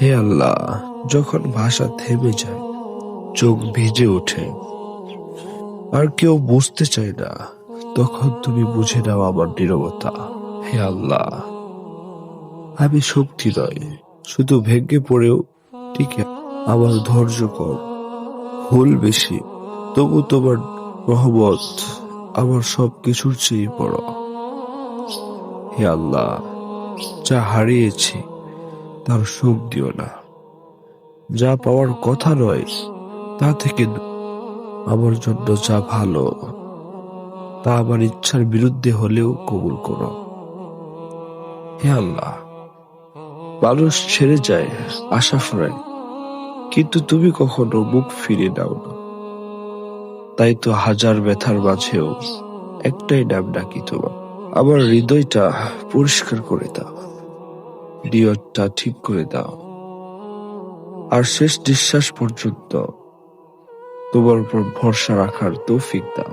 হে আল্লাহ, যখন ভাষা থেমে যায়, চোখ ভিজে ওঠে, আর কেউ বুঝতে চায় না, তখন তুমি বুঝে নাও আমার নীরবতা। হে আল্লাহ, আমি শক্তি নয়, শুধু ভেঙে পড়েও টিকে আমার ধৈর্য কম, ভুল বেশি, তবু তোমার রহমত আমার সব কিছুর চেয়ে বড়। হে আল্লাহ, যা হারিয়েছি তার সুখ দিও না, যা পাওয়ার কথা নয় তা থেকে আমার জন্য যা ভালো তা আমার ইচ্ছার বিরুদ্ধে হলেও কবুল করো। হে আল্লাহ, মানুষ ছেড়ে যায়, আশা ফেরায়, কিন্তু তুমি কখনো মুখ ফিরে নাও না। তাই তো হাজার ব্যথার মাঝেও একটাই নাম ডাকি তোমার। আমার হৃদয়টা পরিষ্কার করে দাও, নিয়তটা ঠিক করে দাও, আর শেষ নিঃশ্বাস পর্যন্ত তোমার উপর ভরসা রাখার তৌফিক দাও।